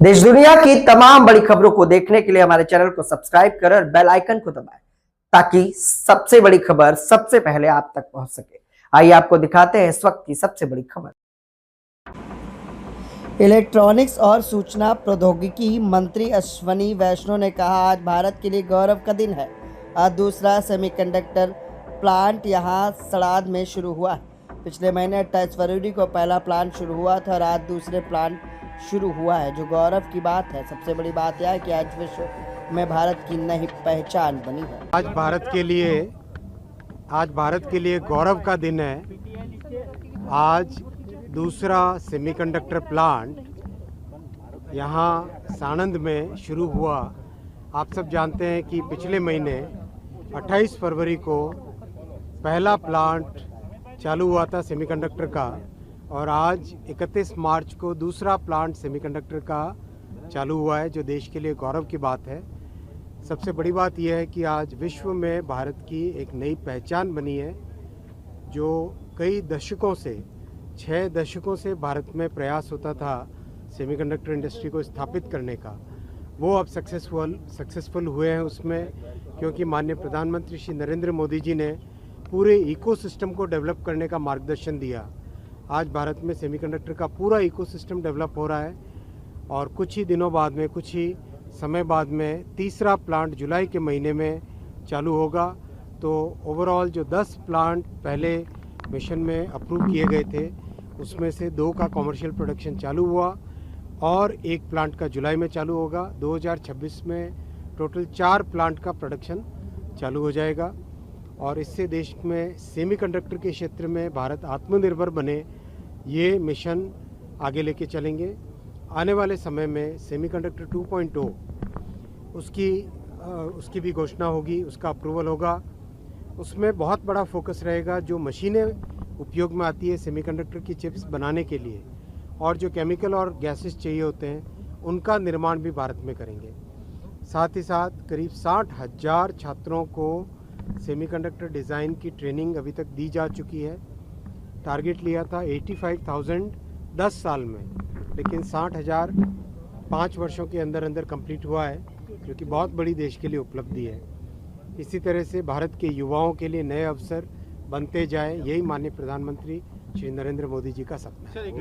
देश दुनिया की तमाम बड़ी खबरों को देखने के लिए हमारे चैनल को सब्सक्राइब करें और बेल आइकन को दबाएं ताकि सबसे बड़ी खबर सबसे पहले आप तक पहुंच सके। आइए आपको दिखाते हैं इस वक्त की सबसे बड़ी खबर। इलेक्ट्रॉनिक्स और सूचना प्रौद्योगिकी मंत्री अश्विनी वैष्णव ने कहा, आज भारत के लिए गौरव का दिन है। आज दूसरा सेमीकंडक्टर प्लांट यहां सड़ाद में शुरू हुआ है। पिछले महीने 28 फरवरी को पहला प्लांट शुरू हुआ था और आज दूसरे प्लांट शुरू हुआ है, जो गौरव की बात है। सबसे बड़ी बात यह है कि आज विश्व में भारत की नई पहचान बनी है। आज भारत के लिए गौरव का दिन है। आज दूसरा सेमीकंडक्टर प्लांट यहाँ साणंद में शुरू हुआ। आप सब जानते हैं कि पिछले महीने 28 फरवरी को पहला प्लांट चालू हुआ था सेमीकंडक्टर का और आज 31 मार्च को दूसरा प्लांट सेमीकंडक्टर का चालू हुआ है, जो देश के लिए गौरव की बात है। सबसे बड़ी बात यह है कि आज विश्व में भारत की एक नई पहचान बनी है, जो कई दशकों से 6 दशकों से भारत में प्रयास होता था सेमीकंडक्टर इंडस्ट्री को स्थापित करने का। वो अब सक्सेसफुल हुए हैं उसमें, क्योंकि माननीय प्रधानमंत्री श्री नरेंद्र मोदी जी ने पूरे इकोसिस्टम को डेवलप करने का मार्गदर्शन दिया। आज भारत में सेमीकंडक्टर का पूरा इकोसिस्टम डेवलप हो रहा है और कुछ ही दिनों बाद में, कुछ ही समय बाद में तीसरा प्लांट जुलाई के महीने में चालू होगा। तो ओवरऑल जो 10 प्लांट पहले मिशन में अप्रूव किए गए थे, उसमें से 2 का कॉमर्शियल प्रोडक्शन चालू हुआ और 1 प्लांट का जुलाई में चालू होगा। 2026 में टोटल 4 प्लांट का प्रोडक्शन चालू हो जाएगा और इससे देश में सेमीकंडक्टर के क्षेत्र में भारत आत्मनिर्भर बने, ये मिशन आगे लेके चलेंगे। आने वाले समय में सेमीकंडक्टर 2.0 उसकी भी घोषणा होगी, उसका अप्रूवल होगा। उसमें बहुत बड़ा फोकस रहेगा, जो मशीनें उपयोग में आती है सेमीकंडक्टर की चिप्स बनाने के लिए और जो केमिकल और गैसेस चाहिए होते हैं, उनका निर्माण भी भारत में करेंगे। साथ ही साथ करीब 60,000 छात्रों को सेमीकंडक्टर डिज़ाइन की ट्रेनिंग अभी तक दी जा चुकी है। टारगेट लिया था 85,000 10 साल में, लेकिन 60,000 5 वर्षों के अंदर अंदर कंप्लीट हुआ है, जो कि बहुत बड़ी देश के लिए उपलब्धि है। इसी तरह से भारत के युवाओं के लिए नए अवसर बनते जाए, यही माननीय प्रधानमंत्री श्री नरेंद्र मोदी जी का सपना है।